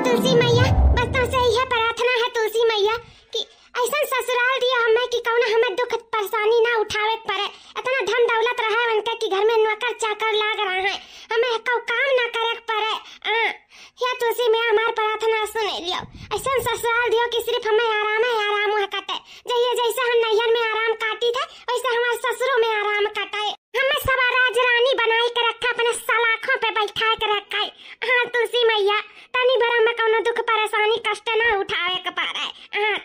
तुलसी मैया, बस तुमसे यह प्रार्थना है तुलसी मैया कि ऐसा ससुराल दिया हमें कि कौन हमें दुख परेशानी ना उठावे पड़े। इतना धन दौलत रहे उनके कि घर में नौकर चाकर लाग रहा है, हमें कोई काम ना करे पड़े। या तुलसी मैया हमारी प्रार्थना सुन लियो। ऐसा ससुराल दियो कि सिर्फ हमें आराम है आराम है कटे। जैसे हम नैहर में आराम काटी थे वैसे हमारे ससुरों में आराम कटाए। हमें सब राज रानी बनाई के रखा, अपने सलाखों पे बैठा के रखा। हाँ तुलसी मैया, तनी भर में कोनो दुख परेशानी कष्ट ना उठावे के पारे।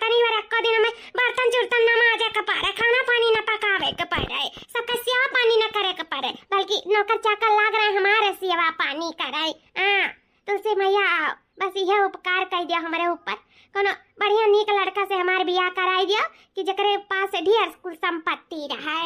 तनी भर को दिन में बर्तन चुर्तन न माजे के पारे, खाना पानी न पकावे के पारे, सबका सेवा पानी न करे के पारे, बल्कि नौकर चाकर लाग रहे हमारे सेवा पानी करे। तुलसी मैया बस यह उपकार कर दिया हमारे ऊपर, कोनो बढ़िया नीक लड़का से हमारे बियाह कराई दियो कि जकरे पास ढेर कुल संपत्ति रहे।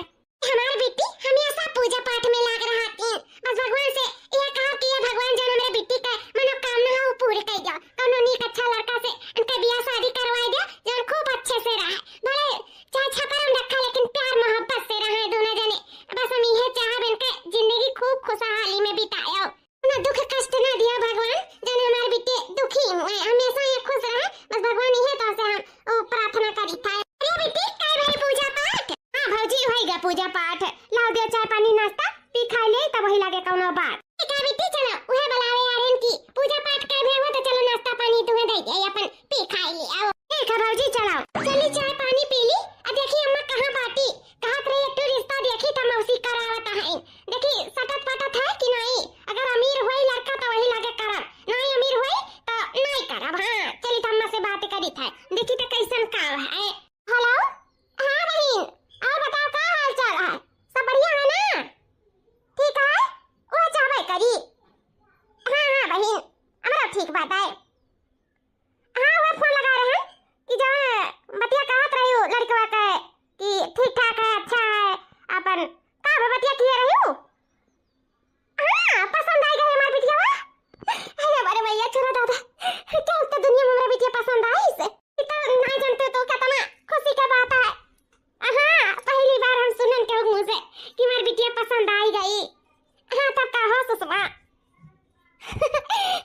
हमारी बेटी हमेशा पूजा पाठ में लाग रहती, बस भगवान से यह कहो कि ये भगवान जो हमारे बेटी का मनोकामना है वो पूरी कर दो। कोनो नीक अच्छा लड़का से उनका बियाह शादी करवाई दो जो खूब अच्छे से रहे, भले चाहे छपरम रखा लेकिन प्यार मोहब्बत से रहे दोनों जने। बस हम यह चाहब इनके जिंदगी खूब खुशहाली में बितायो, ना दुख कष्ट ना दिया भगवान, जन हमारे बेटे दुखी हुए हमेशा ये खुश रहे। बस भगवान यह तो से हम प्रार्थना करी था। अरे बेटी काय भाई पूजा पाठ? हां भौजी होइगा पूजा पाठ, लाओ दे चाय पानी नाश्ता पी खा ले तब वही लागे कोनो बात। ठीक है बेटी चलो उहे बुलावे यारन की पूजा पाठ कर भे हो तो चलो नाश्ता पानी तुम्हें दे दे अपन पी खा ले आओ। ठीक है भौजी चलो चली चाय पानी पी ली। अब देखी अम्मा कहां बाटी कहत रही एक रिश्ता देखी त मौसी करावत है, देखी सटत पटत है कि नहीं। अगर अमीर होई लड़का तो वही लागे करब, नहीं अमीर होई तो नहीं करब। हां चली त अम्मा से बात करी था, देखी त कैसन काम है। हेलो हां बहन और बताओ का हाल चाल है, सब बढ़िया है ना? ठीक है वो चाहबे करी। हां बहन हमरा ठीक बात है। हां वो फोन लगा रहे हैं कि जो बतिया कहत रही हो लड़कवा के कि ठीक ठाक है अच्छा है अपन का बतिया किए रही हो। हां पसंद आई गई हमारी बिटिया। अरे बारे भैया छोरा दादा क्या तो दुनिया में हमारी बिटिया पसंद आई से तो नहीं जानते तो कितना खुशी की बात है। हां पहली बार हम सुनन के मुंह से कि हमारी बिटिया पसंद आई गई। हां तब का हो सुषमा।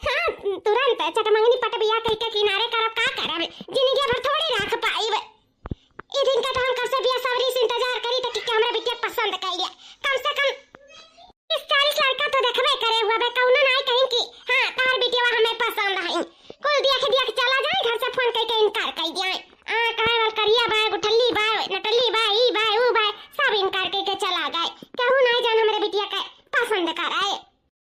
हां तुरंत चटमंगनी पट बिया कह के किनारे करब का करब, जिंदगी भर थोड़ी रख पाइब। ई दिन का तो हम कब से बिया सवरी से इंतजार करी त कि हमरा बिटिया पसंद कर लिया। कम से कम 40 लड़का तो देखबे करे हुआ बे कौनो नहीं कहीं कि हां तार बिटिया हमें पसंद है। कुल देख देख चला जाए घर से फोन करके इनकार कर दिया। कहे वाल करिया बाय गुठल्ली बाय नटल्ली बाय ई बाय ऊ बाय सब इनकार करके चला गए, कहू नहीं जान हमारे बिटिया का पसंद कराए।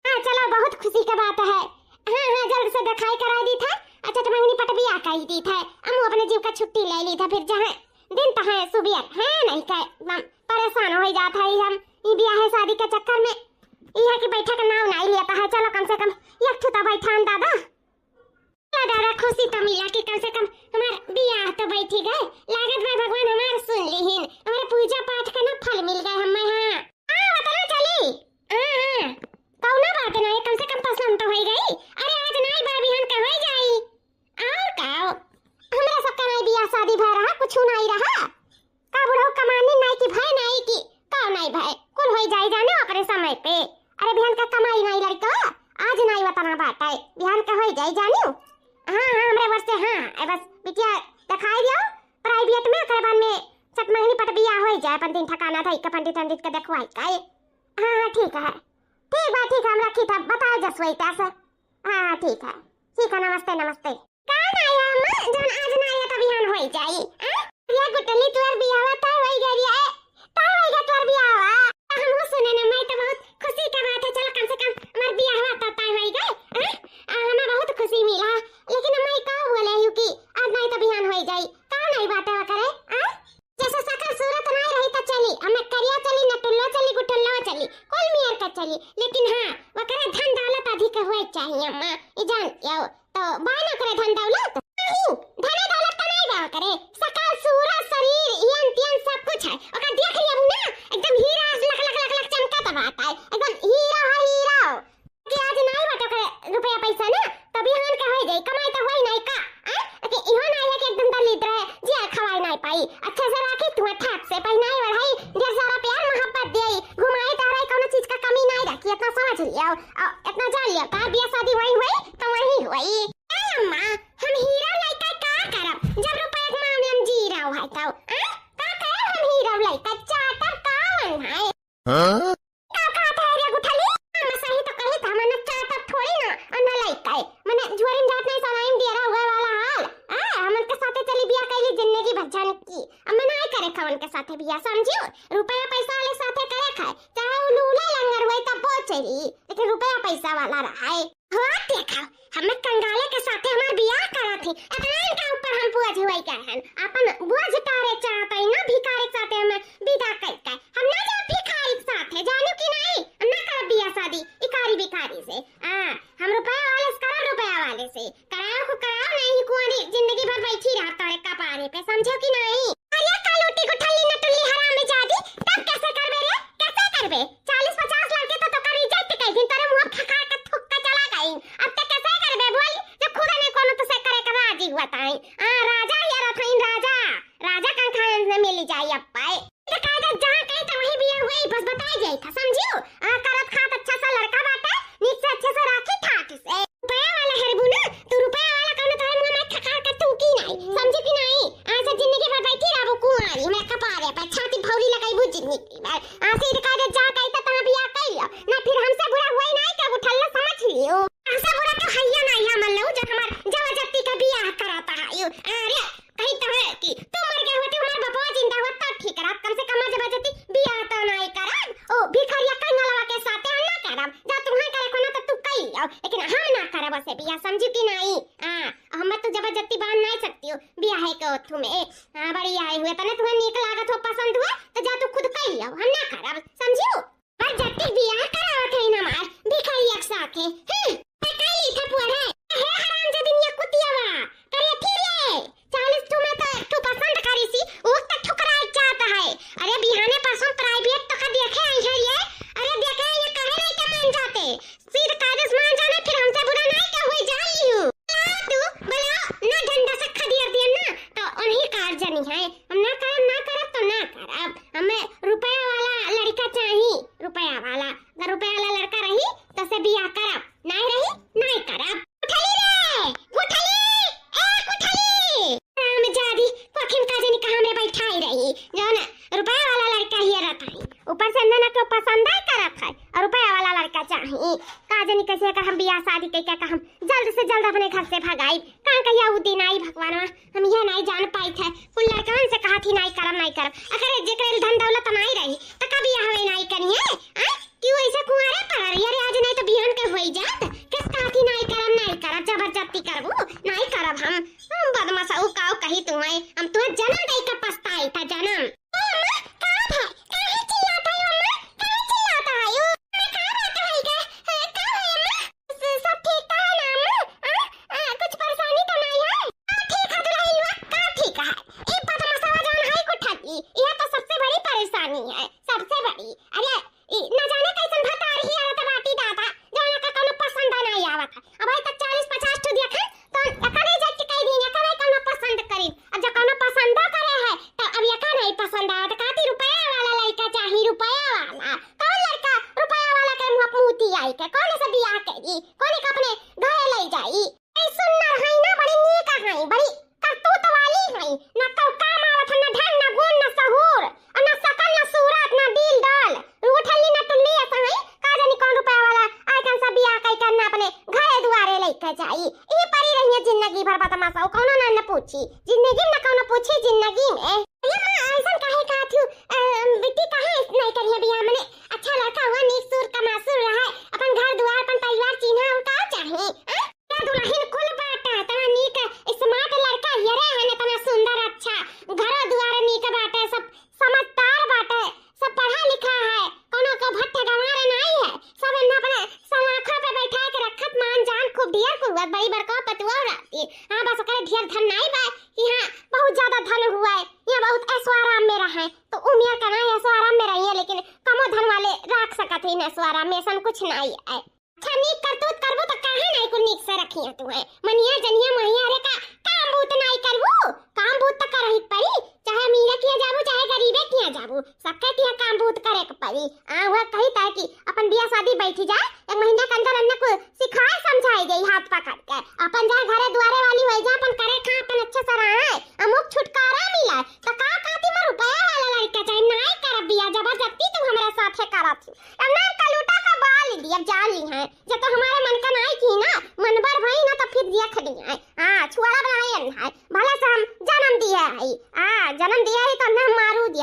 हां चलो बहुत खुशी की बात है। हां जल्द से दिखाई करा दी था। अच्छा तो मंगनी पट बिया कर दी था, हम अपने जीव का छुट्टी ले ली था, फिर जहां दिन तो है सुबह है नहीं का एकदम परेशान हो जाता है हम ई बियाह शादी के चक्कर में। यह की बैठा का नाम नहीं लेता है, चलो कम से कम एक ठुता बैठान दादा दादा खुशी तो मिला कि कम से कम हमार बियाह तो बैठी गए। लागत भाई भगवान हमार सुन लीहिन, हमारे पूजा पाठ का ना फल मिल गए हमें। हां बताओ चली। हां कौनो बात नहीं, कम से कम पसंद तो हो गई। अरे आज नहीं बार बिहान के हो जाई और का हमरा सब का नहीं बियाह शादी भय रहा कुछ नहीं रहा का बुढ़ो कमानी नहीं कि भाई नहीं कि का नहीं भाई कुल हो जाई जाने अपने समय पे। अरे बिहान का कमाई नहीं लड़का आज नहीं बताना बात है, बिहान का हो जाई जानियो। हां हमरे वास्ते हां बस बिटिया दिखाई दियो प्राइवेट में करबान में चटमंगनी पट बिया हो जाए अपन दिन ठकाना था एक पंडित पंडित के देखवाई काए। हां ठीक है हम रखी था बताओ जसवईता से। हां ठीक है नमस्ते नमस्ते। का आया अम्मा जन आज ना आया तो बिहान हो जाई। ये गुटली तोर बियाह ता होई गई है ता होई तोर बियाह हम हो सुने ना मैं तो बहुत खुशी की बात है। चलो कम से कम हमार बियाह ता ता होई गई। हमें बहुत खुशी मिला लेकिन मैं का बोले हूं कि आज नहीं तो बिहान हो जाई का नहीं बात है करे। जैसे सकल सूरत नहीं रही तो चली हमें करिया चली नटुल्ला चली गुटल्ला चली कुल मियर का चली, लेकिन हां वो करे धन दौलत अधिक होए चाहिए अम्मा ई जान यो तो बाय ना करे धन दौलत नहीं धन दौलत तो नहीं बा करे सकल सूरत शरीर यन त्यन सब कुछ है ओका देख लिया ना एकदम हीरा लख लख लख लख चमकत बात है एकदम हीरा है हीरा कि आज नहीं बात करे रुपया पैसा ना तो बिहान का हो जाई कमाई तो होई नहीं का। कि इहो नहीं है कि एकदम दलित रहे जिया खवाई नहीं पाई अच्छे से राखी तू ठाक से पहनाई बढ़ाई ढेर सारा प्यार मोहब्बत देई घुमाई ताराई कोनो चीज का कमी नहीं रखी इतना समझ लियो इतना जान लियो का बियाह शादी हुई तो वही हुई। अम्मा हमने जुआरी में जात नहीं सलाइम दिया हुआ वाला हाल हम उनके साथे चली बिया कैली जिंदगी भर जान की अब मैं नहीं करे खा उनके साथे बिया समझियो रुपया पैसा वाले साथे करे खाए चाहे वो लूला लंगर हुए तब पहुंचेली लेकिन रुपया पैसा वाला रहा है हुआ देखा हमें कंगाले के साथे हमार बियाह करा थी इतना इनका ऊपर हम बुआ जुआई कहन अपन बुआ जितारे चाहते ना भिखारी के साथे हमें विदा कर हम ना जा भिखारी के साथे जानू कि नहीं हम ना कर बियाह शादी इकारी भिखारी से हम रुपया वाले से करा रुपया वाले से कराओ नहीं कुआरी जिंदगी भर बैठी रहा तारे कपारे पे समझो कि नहीं अरे कालोटी को ठल्ली न टुल्ली हराम में जादी तब कैसे करबे रे कैसे करबे 40-50 लड़के तो कर इज्जत कई दिन तेरे मुंह फका के थुक्का चला गई अब तक कैसे करबे बोल जब खुदा ने कोनो तो से करे का राजी हुआ ताई राजा यार थईन राजा का खान में मिल जाई अब पाए तो कायदा जहां कहीं तो वही बिया हुई बस बताई जाई था समझियो करत खात अच्छा सा लड़का बाटा नीच से अच्छे से राखी ठाक से रुपया वाला हरबू ना तू रुपया वाला कोनो तारे मुंह में ठका के तू की नहीं समझी कि नहीं ऐसे जिंदगी भर बैठी रहबो कुंवारी मैं कपारे पे छाती भौरी लगाई बु जिंदगी भर ऐसे कायदा जा कहीं तो तना बिया कइयो ना फिर हमसे बुरा हुई नहीं का उठल्ला समझ लियो ऐसा बुरा तो हैया नहीं हम लो जो हमार जबरदस्ती का बियाह कराता है यो अरे कहीं तो है कि तू मर गया होते हमार बाबा जिंदा होता ठीक रहा कम से कम जबरदस्ती बियाह तो नहीं करब ओ भिखारिया कन्या लवा के साथे हम ना करब जा तुम्हें करे कोना तो तू कई आओ लेकिन हम ना करब से बियाह समझी कि नहीं हम तो जबरदस्ती बांध नहीं सकती हो बियाह है के तुम्हें बड़ी आए हुए तने तुम्हें नीक लागत हो पसंद हुआ तो जा तू खुद कई आओ हम ना करब समझियो पर जति बियाह करावत है ना मार भिखारिया के साथे कई था पुअरे हे हराम जे दुनिया कुतियावा करे फिर ले 40 तुम्हें तो पसंद करी सी वो तो ठुकराई चाहता है अरे बिहाने परसों प्राइवेट तो का देखे आई है ये अरे देखे ये कहे नहीं के मान जाते सिर कागज मान जाने फिर हमसे बुरा नहीं क्या हुई जा लियो तू बोला ना डंडा से खदिया दिया ना तो उन्हीं कार जनी है हम ना करब तो ना करब हमें रुपया वाला लड़का चाहिए रुपया वाला अगर रुपया वाला लड़का रही तो से बियाह करब नहीं रही नहीं करब उठली राम जादी कोखिम का जनी कहां में बैठाई रही जो ना रुपया वाला लड़का ही रहता है ऊपर से ना को पसंद है करत है और रुपया वाला लड़का चाहिए का जनी कैसे का हम बियाह शादी के का हम जल्द से जल्द अपने घर से भगाई कहां कहिया उ दिन आई भगवान हम यह नहीं जान पाई थे कुल लड़कन से कहा थी नहीं करब अगर जेकर धन दौलत नहीं रही तो का बियाह होई नहीं करिए क्यों ऐसे कुंवारे पड़ रही है आज नहीं तो बिहान के होई जात किस काती नहीं करब जबरदस्ती करबो नहीं करब हम बदमाश उ काऊ कही तुम्हें हम तुम्हें जन्म दे के पछताई था जन्म अम्मा कहां है काहे चिल्लाता है अम्मा काहे चिल्लाता है यो कहां रहता है का है अम्मा सब ठीक है ना अम्मा कुछ परेशानी तो नहीं है ठीक है दुल्हन का ठीक है ये बदमाश जवान है को ठगी यह तो सबसे बड़ी परेशानी है सबसे बड़ी अरे न जाने कैसन भता रही है तो बाटी दादा जाने का कोनो पसंद नहीं आवत अब आई तक 40-50 तो देखा तो एकने जाके कह दी एकने कोनो पसंद करी अब जो कोनो पसंद करे है तो अब यका नहीं पसंद आवत काती रुपया वाला लड़का चाहिए रुपया वाला कौन लड़का रुपया वाला के मुंह पूती आई के कौन से बियाह करी कौन के अपने घर ले जाई ऐ सुनना है ना बड़ी नीक है बड़ी करतूत वाली है ना तो काम आवत ना ढंग ना गुण ना सहूर और ना सकल ना सूरत ना दिल डाल उठली ना टुल्ली ऐसा है का जानी कौन रुपया वाला आई कन सा बियाह कई करना अपने घरे दुआरे लेके जाई ई परी रही है जिंदगी भर बदमाशा कोनो ना पूछी जिंदगी में कोनो पूछी जिंदगी में ये मां ऐसा काहे का थी बेटी काहे नहीं करिए बियाह मने अच्छा लड़का हुआ नीक सुर का मासुर रहा अपन घर दुआर अपन परिवार चिन्हा का चाहिए क्या दुल्हन कुल बाटा तना नीक स्मार्ट लड़का हिरे है ने तना सुंदर अच्छा घर दुआर नीक बाटे सब समझदार बाटे सब पढ़ा लिखा है कोनो का भट्ट गवारे नहीं है सब इन्ना अपने सलाखा पे बैठा के रखत मान जान खूब ढेर कुवत बड़ी बड़का पतवा रहती हां बस करे ढेर धन नहीं बा कि हां बहुत ज्यादा धन हुआ है ये बहुत ऐश्वर्य में रहे तो उम्र का नहीं ऐश्वर्य में रही है लेकिन कमो धन वाले रख सकत है ऐश्वर्य में सन कुछ नहीं है अच्छा नीक करतूत करबो तो काहे नहीं को नीक से रखिया तू है मनिया जनिया महिया रे का काम बूत नहीं करबो काम बूत तो करही पड़ी चाहे अमीर किया जाबो चाहे गरीबे किया जाबो सबके किया काम बूत करे के पड़ी वह कही ता कि अपन बियाह शादी बैठी जाए एक महीना के अंदर अन्ना को सिखाए समझाई गई हाथ पकड़ के अपन जा घरे दुआरे वाली होई जा अपन करे खा अपन अच्छे से रहे अमुक छुटकारा मिला तो का खाती में रुपया वाला लड़का चाहिए नहीं कर बियाह जबरदस्ती तुम हमरा साथे करत अब ना कलूटा का बाल ली अब जान ली है जब तो हमारे मन का नहीं थी ना मनबर भई ना तो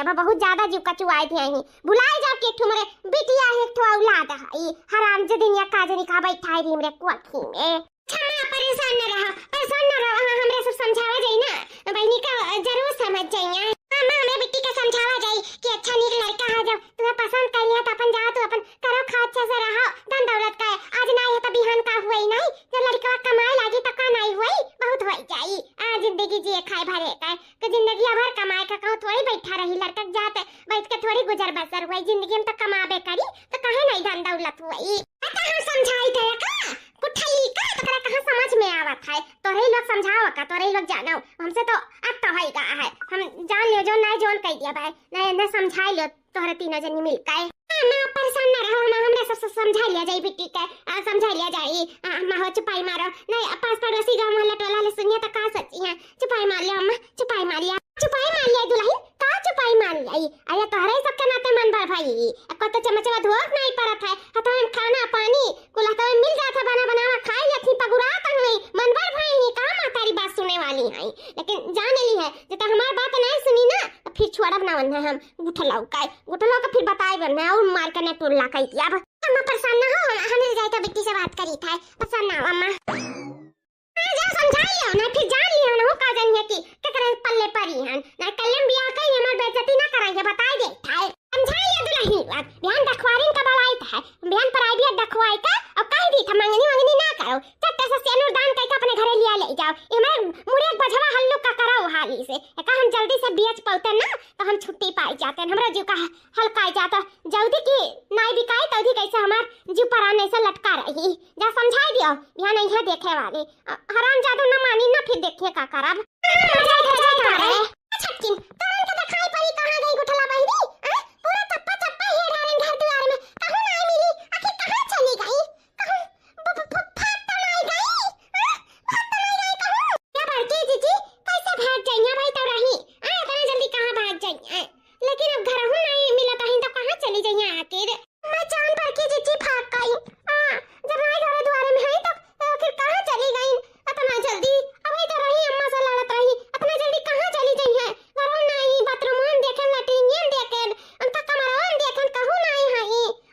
अब बहुत ज्यादा जीव कचुआई थी आई बुलाए जा के ठुमरे बिटिया एक ठो औलाद है हराम जे दुनिया का जनी का बैठाई री हमरे कोठी में क्षमा परेशान न रहो हमरे सब समझावा जाई ना बहनी का जरूर समझ जाइए मां हमें बिट्टी का समझावा जाई कि अच्छा नीक लड़का है जब तुम्हें पसंद कर लिया तो अपन जाओ तो अपन करो खा अच्छा से रहो धन दौलत का आज ना है तो बिहान का हुई नहीं जब लड़का कमाए लागी तो का नहीं हुई बहुत हो जाई आ जिंदगी जिए खाए भरे का कि जिंदगी भर कमाए का कहूं थोड़ी बैठा रही लड़का जाते बैठ के थोड़ी गुजर बसर हुई जिंदगी में तो कमाबे करी तो काहे नहीं धन दौलत हुई कहां समझाई थे का कुठली का तो कहां समझ में आवत है तोरे लोग समझाओ का तोरे लोग जानो हमसे तो अब तो है का है हम जान लियो जो नहीं जोन कह दिया भाई नहीं न समझाई लो तोरे तीनों जनी मिल के ना परेशान न रहो ना हमरे सब समझा लिया जाई बिट्टी के समझा लिया जाई मां चुपाई मारो नहीं पास पड़ोसी गांव मोहल्ला टोला ले सुनिए तो का सच्ची है चुपाई मार लिया अम्मा चुपाई मार लिया दुल्हन का चुपाई मार ली अरे तोहरे सब के नाते मन भर भाई को तो चमचवा धोक नहीं पड़त है हतन खाना पानी कुला तो मिल जाता बना बनावा खाई लेती पगुरा तक नहीं मन भर भाई नहीं का मातारी बात सुने वाली है लेकिन जान ली है जब हमारी बात नहीं सुनी ना तो फिर छोड़ब ना वन्ना हम गुठलाऊ का फिर बताए वन्ना और मार करने टोला कई दिया अब अम्मा परेशान ना हो हमें जाए तो बिट्टी से बात करी था परेशान ना अम्मा जा समझाई लो ना फिर जान लियो ना का जान है कि ककरे पल्ले परी हन ना कलम बियाह कई हमर बेइज्जती ना कराई बताए दे था समझाई लो दुल्हनी बात बयान दखवारिन का बड़ाई था बयान पर आई भी दखवाई का और कह दी था मंगनी ना करो चट्टे से अनुदान कई का अपने घरे लिया ले जाओ एमे मुरे बझवा हल्लू का कराओ हाली से का हम जल्दी से बेच पौते ना तो हम छुट्टी पाई जाते हमरा जीव का हल्का जाता जल्दी की नाई बिकाई तौधी कैसे हमार जीव परान ऐसा लटका रही जा समझाई दियो यहाँ नहीं है देखे वाले हराम जादू न मानी ना फिर देखिए का करब छटकिन तुरंत दिखाई पड़ी कहां गई गुठला बहिनी पूरा चप्पा चप्पा ही डालन घर द्वार में कहूं ना मिली आखिर कहां चली गई कहूं फट तो नहीं गई कहूं क्या बड़की जीजी कैसे भाग जाइया भाई तो रही इतना जल्दी कहां भाग जाइया लेकिन अब घर हूं नहीं मिला तो तो कहां चली जाइया आखिर मैं जान बड़की जीजी भाग गई जब मैं घर द्वार में है तो फिर कहां चली गई इतना जल्दी अब इधर रही अम्मा से लड़त रही इतना जल्दी कहां चली गई है घरों नहीं बाथरूम में देखे लैट्रिन देखे अंत कमरा में देखे कहूं नहीं है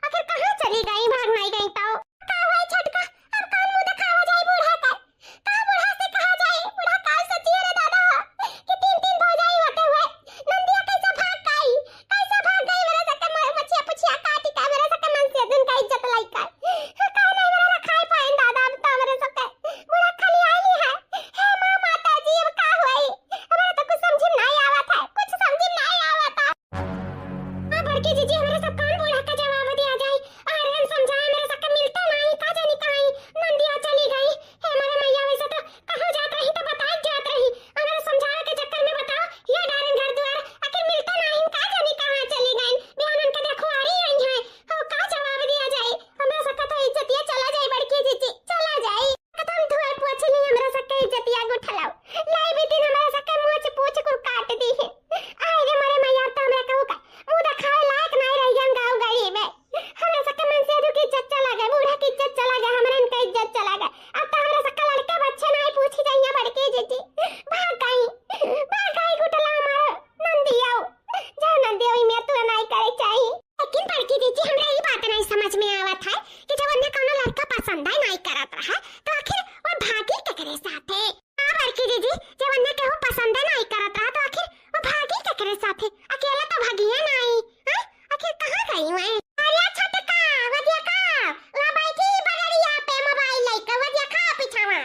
आखिर कहां चली गई भाग नहीं गई तो का हुआ छटका अब कौन मुंह दिखावा जाए बूढ़ा का बूढ़ा से कहा जाए बूढ़ा का सच्ची रे दादा कि तीन भौजाई होते हुए नंदिया कैसे भाग गई मेरे सके मछिया पुछिया काटी का मेरे सके मन से दिन का इज्जत लाई का नहीं मेरा खाए पाए दादा अब तो मेरे सके बूढ़ा खाली आईली है हे मां माता जी अब का हुई हमरा तो कुछ समझ नहीं आवत है बड़की जीजी हमारे सब कौन बूढ़ा का जवाब दिया जाए अरे हम समझाए मेरे सके मिलता नहीं का जानी कहीं नंदिया चली गई हे हमारे मैया वैसे तो कहां जात रही तो बताई जात रही हमारे समझाने के चक्कर में बताओ ये डारन घर द्वार आखिर मिलता नहीं का जानी कहां चली गई बयान के देखो आ रही है हो का जवाब दिया जाए हमरा सके तो इज्जतिया चला जाए बड़की जीजी चला जाए खत्म धुआ पोछली हमरा सके इज्जतिया गुठलाओ लाई भी दिन हमरा सके मुंह से पूछ को काट दी है आए रे मारे मैया तो हमरा कहू का मुंह दिखाए लायक नहीं रही हम गांव गई में हमरा सके मन से की इज्जत चला गया बूढ़ा की इज्जत चला गया हमरा इनका इज्जत चला गया अब तो हमरा सके लड़के बच्चे नहीं पूछी जाइए बड़की जीजी भाग गई गुठला हमारा नंदिया जा नंदिया में तो नहीं करे चाहिए लेकिन बड़की जीजी हमरा ये बात नहीं समझ में आवत है कि जब उन्हें कोनो लड़का पसंद है नहीं करत रहा तो आखिर वो भागी केकरे साथे बड़की जीजी जब उन्हें केहू पसंद है नहीं करत रहा तो आखिर वो भागी केकरे साथे अकेला तो भागिए नहीं आखिर कहां गई मैं अरे छटका वदिया का ला बैठी बगड़िया पे मोबाइल लेके वदिया का पीछावा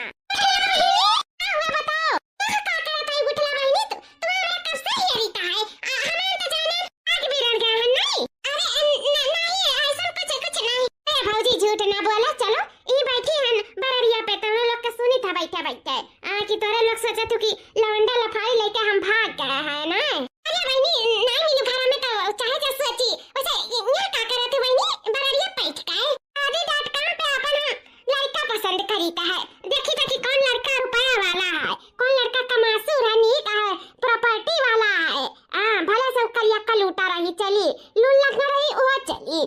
हमें बताओ कहां का करत है गुठला बहिनी तू हमरा कब से ही रीता है हमें तो जाने आग भी रह गया है नहीं अरे नहीं ऐसा कुछ नहीं ए भौजी झूठ ना बोला चलो ई बैठी है बगड़िया पे तुम लोग के सुनी था बैठे कि तोरे लोग सोचत हो कि लवंडा लफाई लेके हम भाग गए हैं ना अरे बहनी नहीं मिलू घर में तो चाहे जो सोची वैसे ये का करत है बहनी बरड़िया बैठ गए आधी डाट कहां पे अपन लड़का पसंद करीता है देखी था कि कौन लड़का रुपया वाला है कौन लड़का कमासू है नीक है प्रॉपर्टी वाला है भले से कलिया का लूटा रही चली लून लगना रही वो चली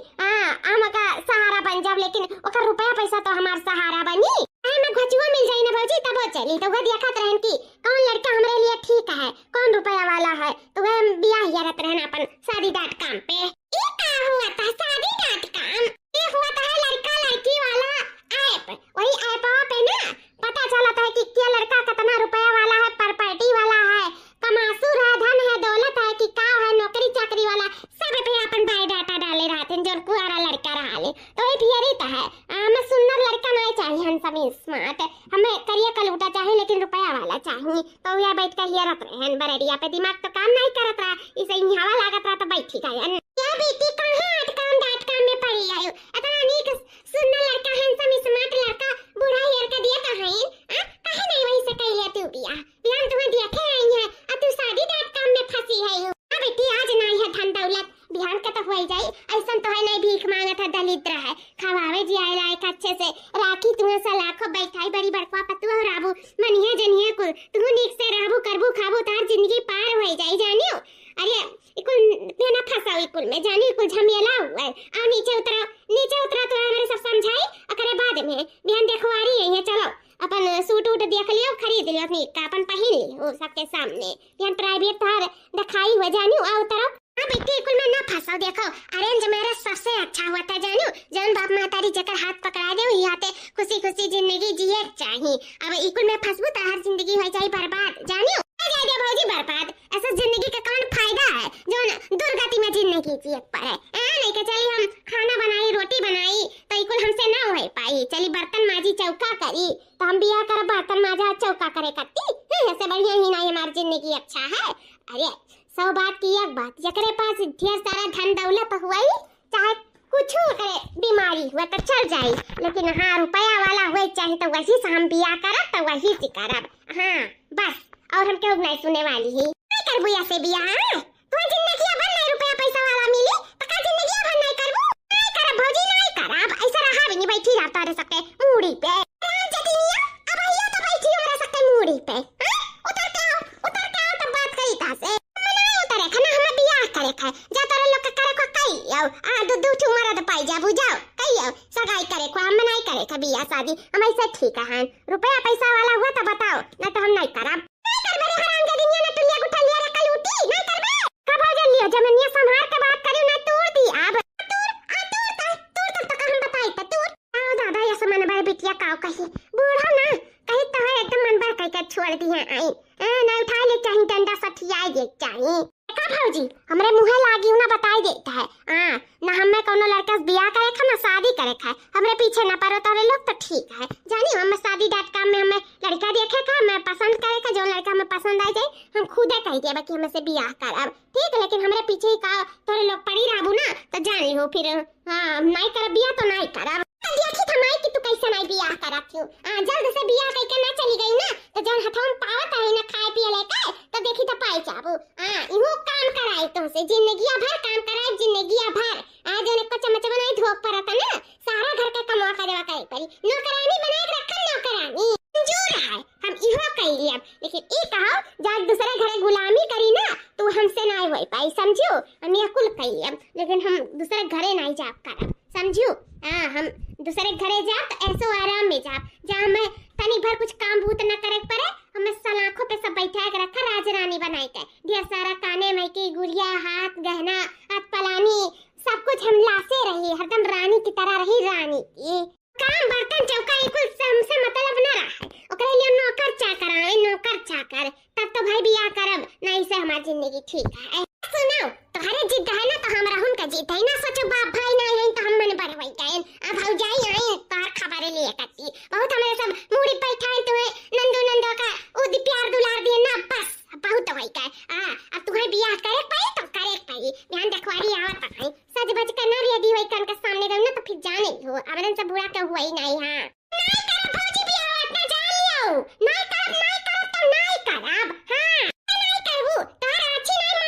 हम का सहारा बन जाब लेकिन ओकर रुपया पैसा तो हमार सहारा बनी मैं घचुआ मिल जाई ना भौजी तब चली तो वो देखत रहन की कौन लड़का हमरे लिए ठीक है कौन रुपया वाला है तो वह बियाह हियरत रहना अपन शादी.com पे। ये का हुआ था शादी.com? ये हुआ था लड़का लड़की वाला ऐप। वही ऐप पे ना पता चला था कि क्या लड़का कितना रुपया वाला है, प्रॉपर्टी वाला है, कमासुर है, धन है, दौलत है कि का है, नौकरी चाकरी वाला, सब पे अपन बायोडाटा डाले रहते हैं। जो कुआरा लड़का रहा ले तो ये फियरी तो है। हमें सुंदर लड़का नहीं चाहिए, हम सब स्मार्ट, हमें करिया कलूटा चाहिए लेकिन रुपया वाला चाहिए। तो यहाँ बैठ कर हियरत रहे बरेडिया पे, दिमाग तो काम नहीं करत रहा, इसे हवा लागत रहा तो बैठी गए। ये बेटी कहां.com में पड़ी है? इतना नीक सुंदर लड़का, हैंडसम स्मार्ट लड़का, बूढ़ा हियर का दिया कहां है? काहे नहीं वही से कह लिया तू बियाह? बियाह तुम्हें देखे आई है और तू शादी.com में फंसी है। बेटी आज नहीं है धन दौलत, बिहान का तो हो जाई, ऐसा तो है नहीं भीख मांगत है, दलिद्र है, खवावे जी आए लायक अच्छे से राखी तुम्हें सा लाखों बैठाई बड़ी बड़का पतु हो राबू मनिया जनिया को तू नीक से रहबू करबू खाबू तार जिंदगी पार हो जाई जानियो। अरे इकुल ना फंसाओ इकुल में जानी इकुल झमेला हुआ है। आओ नीचे उतरा तो हमारे सब समझाई अकरे बाद में बिहान देखो आ रही है। चलो अपन सूट उट देख लियो, खरीद लियो, अपनी का अपन पहन लियो सबके सामने, बिहान प्राइवेट तार दिखाई हुआ जानियो। आओ तरफ हां बेटी इकुल में ना फंसाओ। देखो अरेंज मैरिज सबसे अच्छा होता जानियो, जन बाप मातारी जकर हाथ पकड़ा दे वही हाथे खुशी खुशी जिंदगी जिए चाहिए। अब इकुल में फंसबू तो हर जिंदगी हो जाई बर्बाद जानियो। जाए दे भौजी बर्बाद, ऐसा जिंदगी का कौन फायदा है जो दुर्गति में जिंदगी जिए पर है। नहीं के चली हम खाना बनाई रोटी बनाई तो इकुल हमसे ना हो पाई, चली बर्तन माजी चौका करी तो हम बियाह कर बर्तन माजा चौका करे करती, ऐसे बढ़िया ही नहीं हमारी जिंदगी अच्छा है। अरे 100 बात की एक बात, जकरे पास ढेर सारा धन दौलत हुआ ही चाहे कुछ करे बीमारी हुआ तो चल जाए, लेकिन हाँ रुपया वाला हुआ चाहिए तो वही से हम बियाह करब तो वही से करब। हाँ बस, और हम क्यों नहीं सुने वाली ही नहीं करबू ऐसे बियाह। तुम्हें जिंदगी भर नहीं रुपया पैसा वाला मिली तो का जिंदगी भर नहीं करबू? नहीं करब भौजी नहीं करब, ऐसा रहा भी नहीं बैठी रहता रे सकते मूड़ी पे जतिनिया। अब आइयो तो बैठी रह सकते मूड़ी पे। उतर के आओ तब बात करी ता से नहीं उतरे खाना हमें बियाह करे खाए जा तारे लोग के करे को कई आओ आ दू ठुमरा तो पाई जा बुझाओ कई आओ सगाई करे को हम नहीं करे का बियाह शादी हम ऐसे ठीक है। रुपया पैसा वाला हुआ तो बताओ ना तो हम नहीं करब। छोड़ दी है आई ना उठा ले चाहिए डंडा सठियाई दे चाहिए का भौजी हमरे मुंहे लागी ना बताई देता है। ना हमें कोनो लड़का से बियाह करे खा ना शादी करे खा, हमरे पीछे ना पड़ो तोरे लोग तो ठीक है जानी। हम शादी.com में हमें लड़का देखे खा, मैं पसंद करे खा, जो लड़का हमें पसंद आ जाए हम खुदे कह देबा कि हमें से बियाह करब ठीक, लेकिन हमरे पीछे ही का तोरे लोग पड़ी रहबू ना तो जानी हो फिर नहीं करब बियाह तो नहीं करब। देखी थमाई कि तू कैसे नहीं बियाह करत हो, जल्द से बियाह करके ना चली गई ना तो जन हथौन पावत है ना खाए पिए लेके तो देखी तो पाई जाबू। इहो काम कराई तुमसे जिंदगी भर काम कराई जिंदगी भर जने को चमच बनाई धोक परत ना सारा घर के कमा के देवा करे परी नौकरानी बना के रखल नौकरानी मंजूर है हम इहो कह लिया, लेकिन ई कहो जब दूसरे घरे गुलामी करी ना तो हमसे नहीं होई पाई समझियो। हम ये कुल कह लिया लेकिन हम दूसरे घरे नहीं जाब करब समझियो। हम दूसरे घरे जा तो ऐसो आराम में जा जहाँ मैं तनी भर कुछ काम भूत न करे पड़े, हमें सलाखों पे सब बैठा के रखा राज रानी बनाई के ढेर सारा काने में की गुड़िया हाथ गहना हाथ पलानी सब कुछ हम लासे रही हरदम रानी की तरह रही रानी की। काम बर्तन चौका कुल हमसे मतलब न रहा ओकरे लिए नौकर चाकर तब तो भाई बियाह करब नहीं से हमारी जिंदगी ठीक है। सुनो तुम्हारे जिद है ना तो हमरा हुन का जिद है ना, सोचो बाप भाई नहीं है तो हम मन बढ़वई गए अब हो जाई आई तार खबर लिए करती बहुत हमारे सब मूड़ी बैठाए तो नंदो का उदी प्यार दुलार दिए ना बस बहुत होई का। अब तुम्हें बियाह करे पाई तो करे पाई ध्यान रखवारी आवत है सज बज कर ना रेडी होई कर के सामने गए ना तो फिर जाने हो अबरन से बुरा के हुआ ही नहीं। हां नहीं कर भौजी बियाह ना जान लियो नहीं कर तो नहीं करब। हां नहीं करबू तार अच्छी नहीं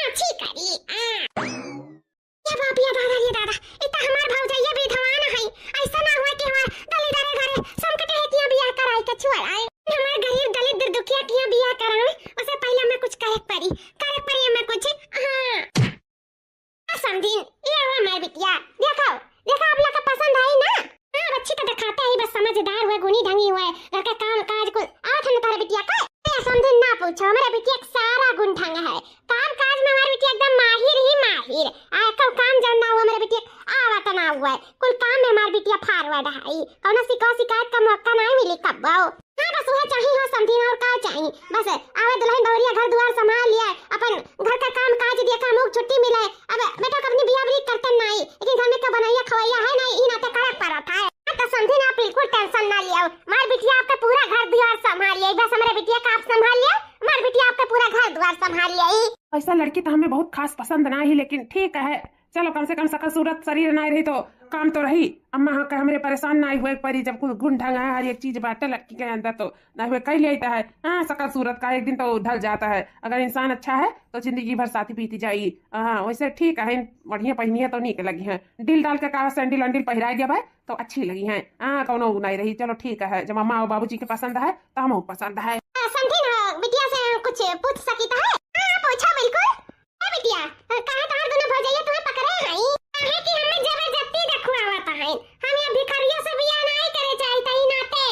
नहीं। बस आवे दुल्हन बहुरिया घर द्वार संभाल लिया, अपन घर का काम काज दिया, काम छुट्टी मिले। अब बेटा को अपनी बिया बरी करते नहीं, लेकिन घर में का बनैया खवैया है नहीं, ई नाते करक पड़ा था। तो समझे ना, बिल्कुल टेंशन ना लिया। मार बिटिया आपका पूरा घर द्वार संभाल लिया। बस हमारे बिटिया का आप संभाल लिया, मार बिटिया आपका पूरा घर द्वार संभाल लिया। ऐसा लड़की तो हमें बहुत खास पसंद ना ही, लेकिन ठीक है, चलो कम से कम सकल सूरत शरीर ना रही तो काम तो रही। अम्मा हाँ कहे हमरे परेशान ना हुए परी, जब कुछ गुण ढंग है हर एक चीज बाटे लड़की के अंदर तो ना हुए कह लेता है। हाँ सकल सूरत का एक दिन तो ढल जाता है, अगर इंसान अच्छा है तो जिंदगी भर साथी बीती जाएगी। हाँ वैसे ठीक है, बढ़िया पहनी है तो नीक लगी है, दिल डाल के कहा सैंडल अंडिल पहरा दिया भाई तो अच्छी लगी है। हाँ कौनो नहीं रही, चलो ठीक है, जब अम्मा और बाबूजी के पसंद है तो हम पसंद है। समझे ना, बिटिया से कुछ पूछ सकी तो है? हाँ पूछा बिल्कुल। बिटिया कहे तो दोनों भौजाइया तुम्हें पकड़े नहीं है कि हमें जबरदस्ती रखवावत है। हम ये भिखारियों से बियाह नहीं करे चाहते ही नाते।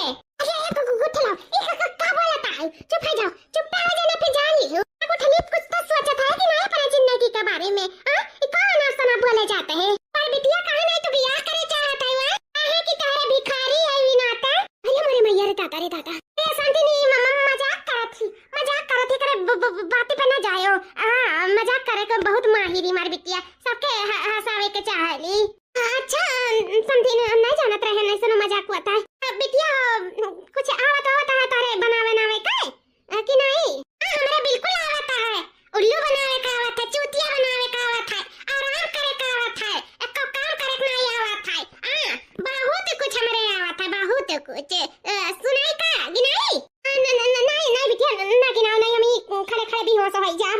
ये गुठलो ये का बोलता है? चुप हो जाओ, चुप हो जाना, फिर जान लियो। गुठली कुछ तो सोचता है कि नहीं अपने जिंदगी के बारे में। हां ये कौन ना बोले जाते हैं? पर बिटिया कहे नहीं तो बियाह करे चाहता है कहे कि तहे भिखारी है ही नाता। अरे मोरे मैया रे दादा रे दादा, ए शांति नहीं, मजाक करत थी करे बातें पे ना जायो। हां मजाक करे को बहुत माहिरी मार बिटिया, सबके हंसावे के चाहली। अच्छा समझी नहीं जानत रहे, नहीं सुनो मजाक हुआ था। बिटिया कुछ आवत है तारे बनावे का कि नहीं? हमरा बिल्कुल आवत है, उल्लू बनावे का आवत है, चूतिया बनावे का आवत है, आराम करे का आवत है, एक काम करे का नहीं आवत है। बहुत कुछ हमरे आवत है, बहुत कुछ। सुनाई का गिनाई? नहीं बिटिया ना गिनाओ, नहीं हम खड़े भी हो सो है जा।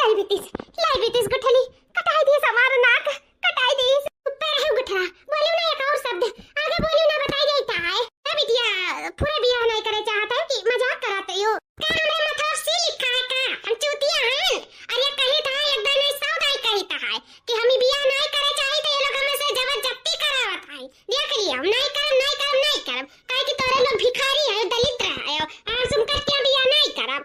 लाइबिटिस गुठली कटाई दी, समार नाक कटाई दी, ऊपर रहे गुठरा। बोलियो ना एक और शब्द आगे, बोलियो ना, बताई देता है। ए बिटिया पूरे बियाह नहीं करे चाहता है कि मजाक कराते हो? का हमरे माथा से लिखा है का हम चूतिया हैं? अरे कही था एक दिन नहीं सौ दाई कही था है कि हम बियाह नहीं करे चाहिए, तो ये लोग हमें से जबरदस्ती करावत है। देख लिया हम नहीं करब काहे कि तोरे लोग भिखारी है, दलित है, और सुन कर के बियाह नहीं करब।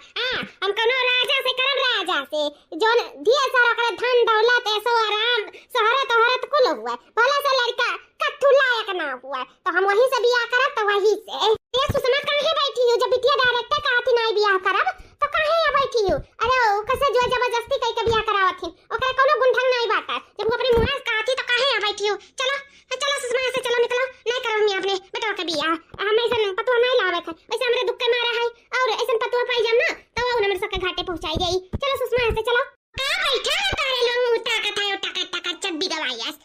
हम कोनो राजा से करब, राजा से जोन दिए सारा करे धन दौलत ऐसो आराम शहरत कुल हुआ, भला सा लड़का कठुल्ला एक ना हुआ, तो हम वही से बियाह करब। तो वही से ये सुषमा काहे बैठी हो? जब बिटिया डायरेक्ट कहती नहीं बियाह करब तो काहे यहाँ बैठी हो? अरे ओ कैसे जो जबरदस्ती कह के बियाह करावत थी, ओकरा कोनो गुंठन नहीं बाटा। जब वो अपने मुंह से कहती तो काहे यहाँ बैठी हो? चलो सुषमा से चलो, निकलो, नहीं करब हम अपने बेटा के बियाह। हम ऐसा पतुआ नहीं लावे थे, वैसे हमरे दुख के मारा है, और ऐसा पतुआ पाई जाम ना तो वो हमरे सबके घाटे पहुंचाई जाई। चलो सुषमा से चलो। का बैठा है तारे लोग उताकत है, उताकत चब्बी दवाईस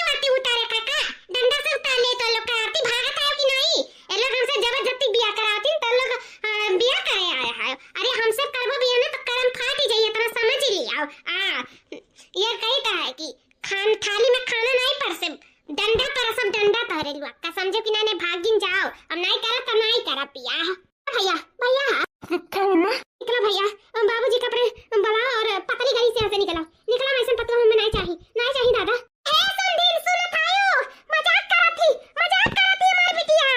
आरती उतारे काका, डंडा से उतार ले तो लोग का आरती भागत है कि नहीं? ए लोग हमसे जबरदस्ती बियाह करावती तो लोग बियाह करे आए है। अरे हमसे करबो बियाह ना तो करम फाटी जाइए, तना समझ लिया। ये कहता है कि खान थाली में खाना नहीं परसे, डंडा पर सब डंडा तोरे लुआ का समझो कि नहीं, भागिन जाओ, अब नहीं करा तो नहीं करा बियाह। भैया निकलो भैया, बाबूजी कपड़े बलाओ और पतली गली से यहाँ से निकलो। मैं ऐसा पतला हमें नहीं चाहिए दादा। ए संदीन सुनत आयो, मजाक करत थी हमारी बिटिया।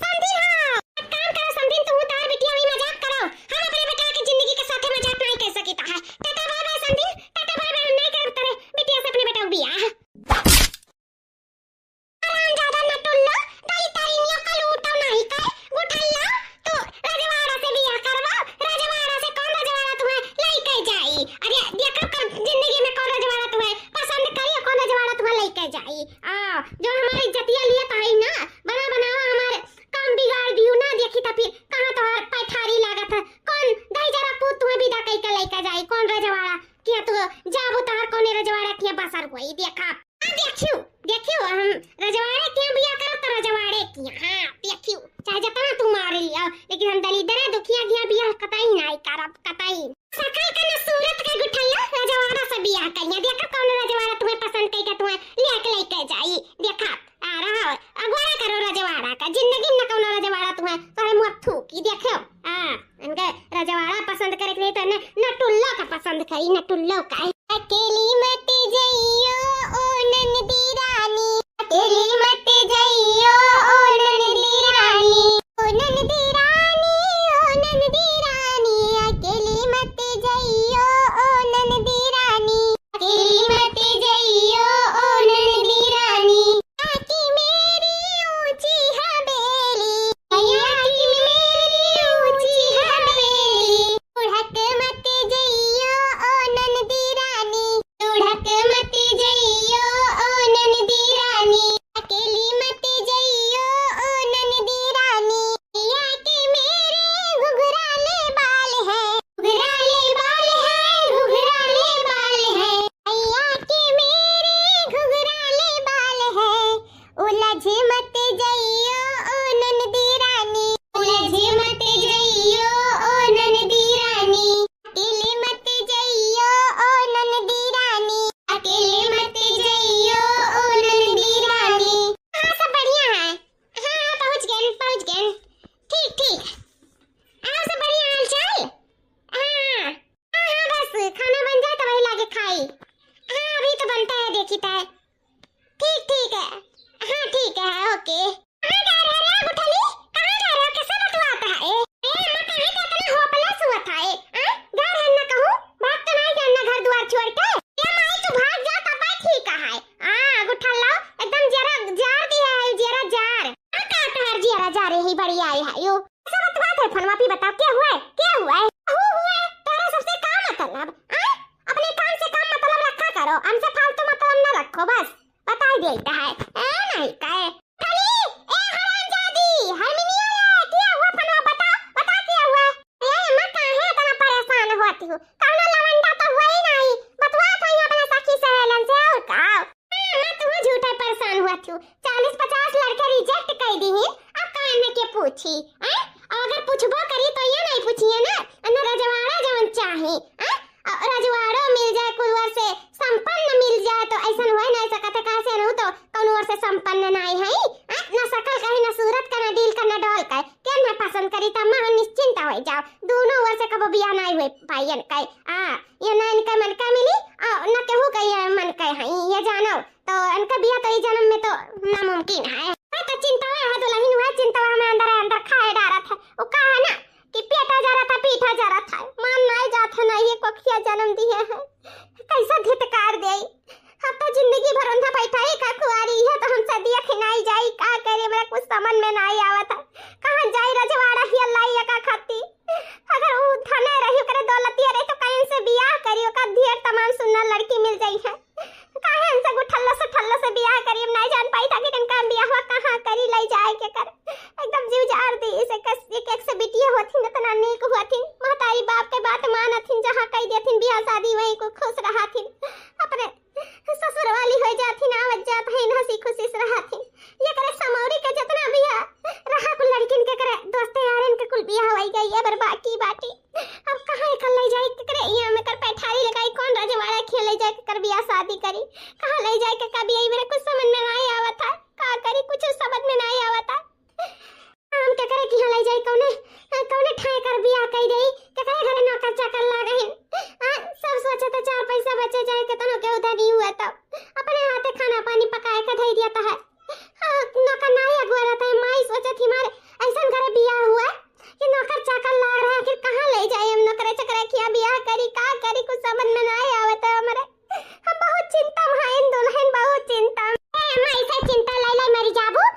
संदीन हाँ एक काम करो संदीन, तू तार बिटिया भी मजाक करो, हम अपने बेटा की जिंदगी के साथ मजाक नहीं कर सकता है। टाटा बाय बाय संदीन, टाटा बाय बाय, नहीं कर तेरे बिटिया से अपने बेटा को बियाह। आराम ज्यादा न टुल्लो, दाई तारीनियों का लूटो नहीं कर गुठल्ला, तो रजवाड़ा से बियाह करवा, रजवाड़ा से कौन रजवाड़ा तुम्हें लेके जाई? अरे देखो कब जिंदगी में कौन रजवाड़ा तुम्हें पसंद करी, कौन रजवाड़ा तुम्हें लेके जाई? जो हमारी इज्जतिया लिए तो है ना, बनावा हमारे काम बिगाड़ दियो ना, देखी तो फिर कहां तो पैठारी लागत है। कौन दाई जरा पूत तुम्हें विदा कई के लेके जाई, कौन रजवाड़ा किया तू जाबो तार कौन रजवाड़ा किया बसर हुई? देखा देखियो हम रजवाड़े क्यों बियाह करो तो रजवाड़े की। हां देखियो चाहे जितना तू मार लिया, लेकिन हम दलिदर दुखिया किया बियाह कतई नहीं करब, कतई। सकल के न सूरत के गुठैया रजवाड़ा से बियाह कइया, देखा कौन रजवाड़ा तुम्हें पसंद कई के तुम्हें लेके जाई। देखा आ रहा अगवाड़ा करो रजवाड़ा का, जिंदगी में कौन रजवाड़ा तुम्हें तोरे मुंह थूकी। देखियो इनके रजवाड़ा पसंद करे के तो न टुल्लो का पसंद करी, न टुल्लो का। अकेली मत जइयो ओ नंदी रानी, अकेली मत जइयो ओ नंदी रानी, ओ नंदी रानी, ओ नंदी रानी, अकेली मत जइयो ओ नंदी रानी, अकेली मत जइयो ओ नंदी रानी। आकी मेरी ऊंची हवेली, आकी मेरी ऊंची हवेली, आप ही बताओ क्या हुआ है, क्या हुआ है? हुआ है तेरा सबसे काम मतलब अपने काम से काम मतलब रखा करो, हमसे फालतू मतलब न रखो, बस बता ही देता है नहीं कहे खाली ए हरामजादी हरमिनिया क्या हुआ फना बता बता क्या हुआ ए मैं कहां है इतना परेशान होती हूं, कहना लवंडा तो हुआ ही नहीं, बतवा था अपने सखी सहेलन से और का मैं तुम्हें झूठे परेशान हुआ थी, 40-50 लड़के रिजेक्ट कर दी हैं, अब कहने के पूछी हैं, अगर पूछबो करी तो ये नहीं पूछिए ना अन्ना रजवाड़ा जवन चाहे रजवाड़ो मिल जाए कुलवर से संपन्न मिल जाए तो ऐसा हुआ ना सकत कैसे रहू तो कौनवर से संपन्न नहीं है ना सकल कहीं ना सूरत का ना दिल का ना डोल का क्या ना पसंद करी त मन निश्चिंत हो जाओ, दोनों ओर से कबो बियाह नहीं हुए पायन कई ये ना इनका मन का मिली ना केहू कई मन का है ये जानो तो इनका बियाह तो इस जन्म में तो नामुमकिन है तो चिंता है दुल्हन हुआ चिंता में अंदर अंदर खाए डारा था वो कहा ना कि पेटा जा रहा था पीठा जा रहा था मान नहीं जाता ना ये कोखिया जन्म दिया है कैसा धितकार दे अब तो जिंदगी भर अंधा बैठा ही का कुआरी है तो हम सदिया खिनाई जाई का करे मेरा कुछ समझ में नहीं आवत है कहां जाई रजवाड़ा ही अल्लाह या का खाती अगर वो धने रही करे दौलतिया रही तो कहीं से बियाह करियो का ढेर तमाम सुंदर लड़की मिल जाई है काहे हमसे गुठल्ला से बियाह करी हम नहीं जान पाई था कि इनका बियाह कहां करी ले जाए के कर एकदम जीव जार दी इसे एक से बिटिया होथी न तना नेक होथी महतारी बाप के बात मानथिन जहां कह देथिन बियाह शादी वहीं को खुश रहथिन अपने ससुर वाली हो जाथिन आवत जात है हंसी खुशी से रहथिन ये करे समौरी के जितना बियाह रहा कुल लड़किन के करे दोस्ते यारन के कुल बियाह होई गई है पर बाकी बाटी अब कहां कल ले जाए के करे यहां में कर पैठारी लगाई कौन रजवाड़ा खेले जाए के कर बियाह शादी करी कहां ले जाए के कभी आई मेरे कुछ समझ में नहीं आवत था का करी कुछ समझ में नहीं आवत था हम के करे कि ले जाए कौने कौने ठाए कर बियाह कई देई के करे घरे नौकर चाकर लागहिन सब सोचे तो 4 पैसा बचे जाए के तनो के उधार नहीं हुआ तो अपने हाथे खाना पानी पकाए के धई दिया तो है नौकर नहीं अगुआ रहता है माई सोचे थी मारे ऐसा घरे बियाह हुआ कि नौकर चाकर लाग रहा है फिर कहां ले जाए हम नौकर चकर किया बियाह करी का करी कुछ समझ में नहीं आवत है हमारे हम बहुत चिंता में हैं दुल्हन बहुत चिंता मैं ऐसे चिंता ले ले मेरी जाबू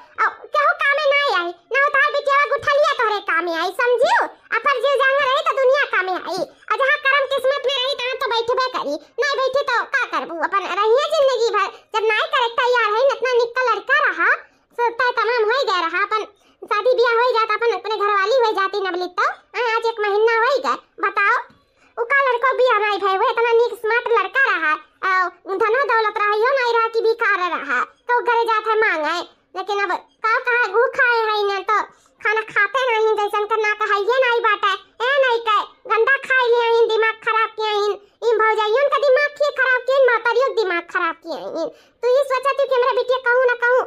केहू कामे नहीं आई ना उतार बिटिया गुठलिया तोरे कामे आई समझियो अपर जीव जांग रही तो दुनिया कामे आई आ जहां करम किस्मत में रही ता तो बैठबे करी नहीं बैठी तो का करबू अपन रहिए जिंदगी भर जब नहीं करे तैयार है इतना निकल लड़का रहा सोता तमाम हो गया रहा अपन शादी ब्याह हो जाता अपन अपने घरवाली हो जाती नबलित तो आज 1 महीना हो गया बताओ उका लड़को बियाह नहीं भाई वो इतना नीक स्मार्ट लड़का रहा धनो दौलत रहा यो नहीं रहा कि भिखार रहा तो घरे जाते मांगे लेकिन अब का कहा गु खाए है ना तो खाना खाते नहीं जैसन करना कहा ये नहीं बाटे ए नहीं कहे गंदा खाई लिया इन दिमाग खराब किया इन भौजाइयों का दिमाग की खराब किया मातारियों दिमाग खराब किया तो ये सोचा तू कि मेरा बिटिया कहूं ना कहूं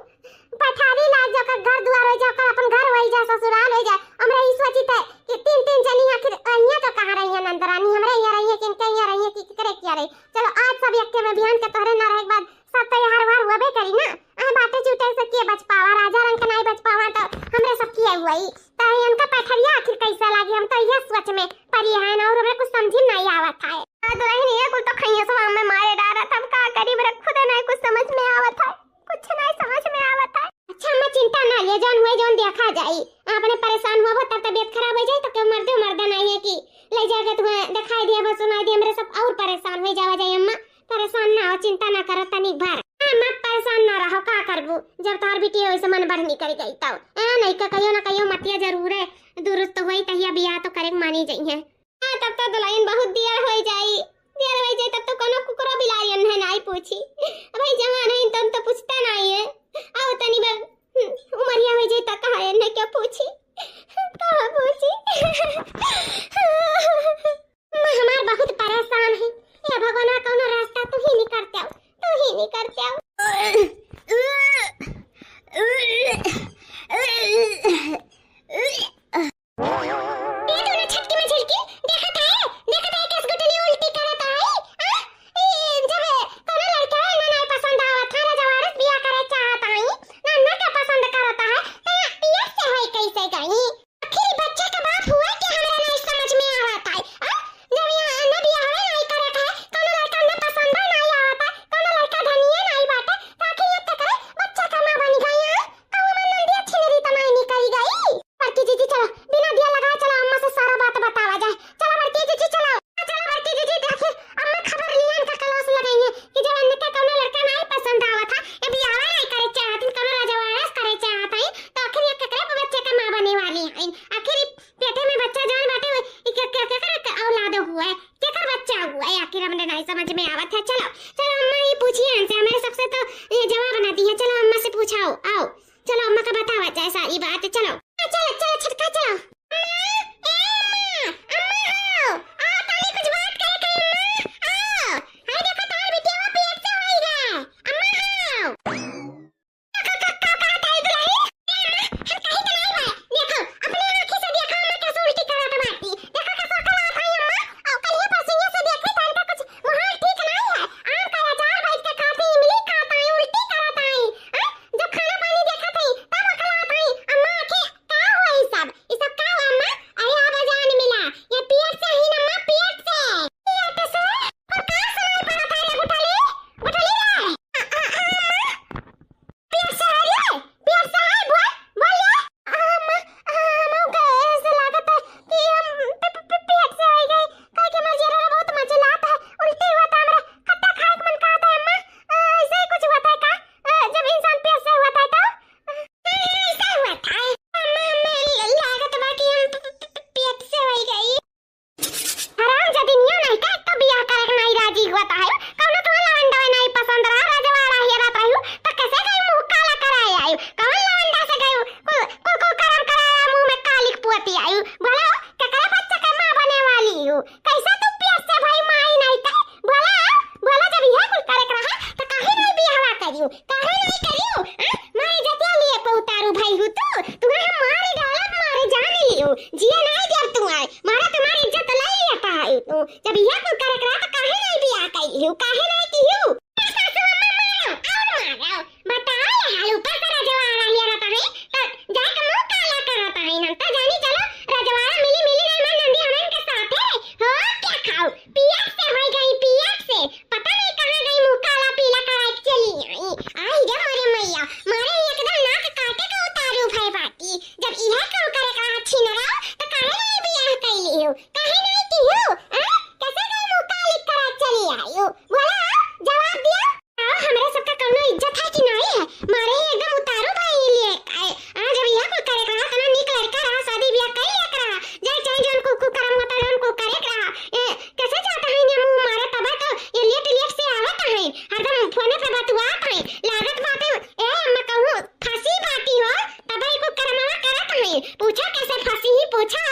पठारी लाग जाकर घर द्वार हो जाकर अपन घर हो जा ससुराल हो जा हमरा ई सोचित है कि 3 जनी आखिर अहिया तो कहां रही है नंदरानी हमरा यहाँ रही है कि इनके यहाँ रही है कि करे क्या रही चलो आज सब एक के में बिहान के तोहरे ना रहे के बाद सब तो हर बार हुए करी ना बातें झूठे से के बच पावा राजा रंग का नहीं बच पावा तो हमरे सब किए हुई तो इनका पठरिया आखिर कैसा लागी हम तो ये सोच में परी है ना और हमें कुछ समझ नहीं आवत है दुल्हन ये कुल तो खैया से में मारे डारा तब का करी मेरे खुद नहीं कुछ समझ में आवत है कुछ नहीं समझ में आवत है अच्छा मैं चिंता ना ले जान हुए जोन देखा जाई आपने परेशान हुआ तब तबीयत खराब हो जाए तो क्यों मर्दा नहीं है कि ले जाके तुम्हें दिखाई दिया बस सुनाई दिया मेरे सब और परेशान हो जावा जाए अम्मा परेशान ना हो चिंता ना करो तनिक भर मत परेशान ना रहो का करबू जब तार बिटिया वैसे मन भर नहीं करी गई तब नहीं का कहियो ना कहियो मतिया जरूर है दुरुस्त होई तहिया बियाह तो करे मानी जाई है तब तो दुल्हन बहुत देर हो जाई तब तो कोनो कुकरो बिलारियन है नहीं पूछी भाई जवान है तब तो पूछता नहीं है आओ तनी बार उमरिया हो जाए तो कहा है ना क्या पूछी कहां पूछी मैं हमार बहुत परेशान है ये भगवान कोनो रास्ता तू ही निकलते हो ये दोनों छटकी में झिलकी देखत है किस गुटली उल्टी करत है जब कोनो लड़का है ना नहीं पसंद आवत है जवारस बियाह करे चाहता है ना का पसंद करता है तो ये से होई कैसे गई आखिर बच्चे का बाप हुआ कि हमरा कैसा तू प्यार से भाई माई नहीं का बोला बोला जब यह कुल करे रहा तो काहे नहीं बियाहवा करियो काहे नहीं करियो मारे जतिया लिए पउतारू भाई हु तू हम मारे डाला मारे जान लियो जिए नहीं दे तुम्हारे मारा तुम्हारी इज्जत ले लिया का है तू जब यह कुल करे रहा तो काहे नहीं बियाह करियो काहे नहीं कियो पूछा कैसे फंसी ही पूछा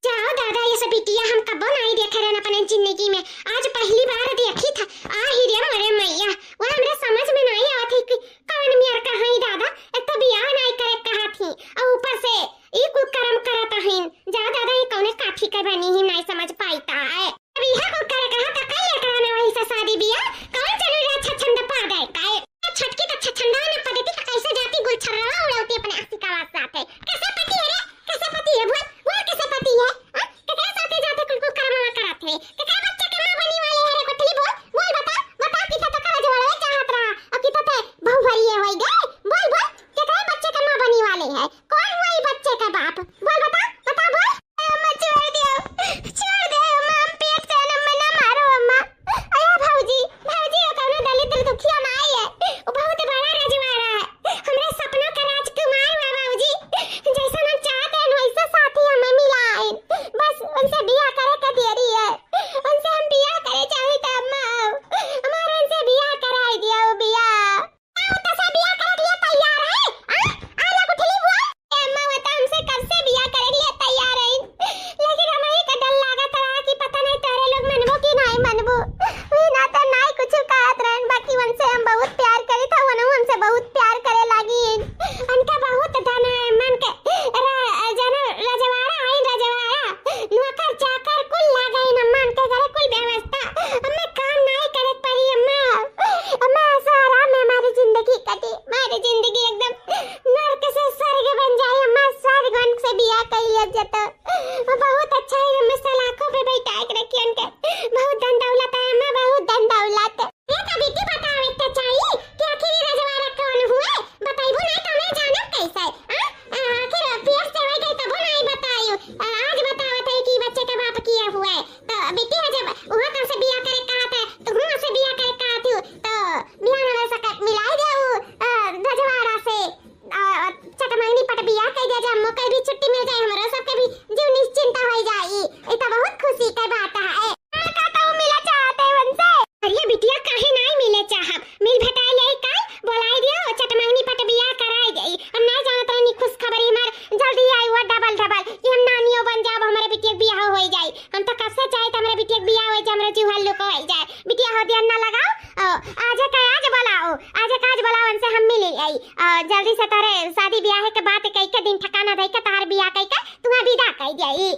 जाओ दादा ये सब बिटिया हम कब नहीं देखे रहे अपने जिंदगी में आज पहली बार देखी था आ ही रे मरे मैया वो हमरे समझ में नहीं आती कि कौन मेर का है दादा एक तो बियाह नहीं करे कहा थी और ऊपर से ई कुल कर्म करत हईन जा दादा ये कौने काठी के बनी ही नहीं समझ पाईता है अब यह कुल करे कहा तो कल करने वही से शादी बियाह कौन चली रे छछंद पा दे काय छटकी तो छछंदा न पदेती कैसे जाती गुलछर्रा उड़ाती अपने अस्सी का वास्ता है कैसे पति है रे कैसे पति है वो कैसे पति है कैसे साथे जाते कुल कर्म कराते कैसे बच्चे के मां बनी वाले है रे कोठली बोल बता किसा तो करा जवाड़ा चाहत रहा और किसा ते बहु भरी है होई गए बोल कैसे बच्चे के मां बनी वाले है कौन हुआ ये बच्चे का बाप बोल बता बोल अम्मा छोड़ दे अम्मा पेट से न मारो अम्मा अया भौजी ओ कौनो दलित दुखिया ना आई है वो बहुत बड़ा रजवाड़ा है हमरे सपनों का राजकुमार हुआ भौजी जैसा हम चाहते हैं वैसा साथी हमें मिला है बस उनसे बियाह करे का देरी है उनसे हम बियाह करे चाहे तो अम्मा हमारे उनसे बियाह कराई दिया वो बियाह तो से बियाह करे लिए तैयार है आला कुठली बुआ अम्मा बता हमसे कब से बियाह करे लिए तैयार है लेकिन हमें का डर लागत रहा कि पता नहीं तारे लोग मनबो कि नहीं मनबो ना तो नहीं कुछ कहत रहन बाकी उनसे हम बहुत प्यार करे था वो हमसे बहुत प्यार करे लागी उनका बहुत धन है मन के जन रजवाड़ा नौकर चाकर कुल लागे न मन के घरे कुल व्यवस्था हमें काम नहीं करे पड़ी अम्मा सारा में हमारी जिंदगी कटी हमारी जिंदगी एकदम नरक से स्वर्ग बन जाए अम्मा स्वर्ग से बियाह कर लिया जाता वो बहुत अच्छा है अम्मा सलाखों पे बैठा के रखी उनके बहुत धन दौलत है अम्मा बहुत धन दौलत ये तो बेटी बताओ इतना चाहिए कि आखिर ये रजवाड़ा कौन हुआ बताइबो नहीं तो मैं जानब कैसे आखिर पियर से हो गई तब नहीं बताइयो आज बतावत है कि बच्चे का बाप किया हुआ है तो बेटी जब वो तो से बियाह करे कहा था तो हूं से बियाह करे कहा थी तो बियाह ना सकत मिलाई दे रजवाड़ा से चटमंगनी पट बियाह कर दिया जब मौके भी छुट्टी मिल जाए हमरा सबके भी जीव निश्चिंत हो जाई ये तो बहुत खुशी का बात है कहता हूं मिला चाहते हैं उनसे अरे बिटिया काहे नहीं मिले चाहब मिल भेटाई ले कल बोलाई दियो चटमंगनी पट बियाह कराई गई हम नहीं जानत रहनी खुश खबरी मार जल्दी आई हुआ डबल कि हम नानियो बन जाब हमारे बिटिया बियाह हो जाए हम तो कब से चाहे हमारे बिटिया बियाह हो जाए हमरा जीव हल्लू को हो जाए बिटिया हो दिया ना लगाओ आज बुलाओ उनसे हम मिल आई जल्दी से तारे शादी ब्याह के बाद कई के दिन ठिकाना दई के तार बियाह कई के तुम्हारा विदा कई जाई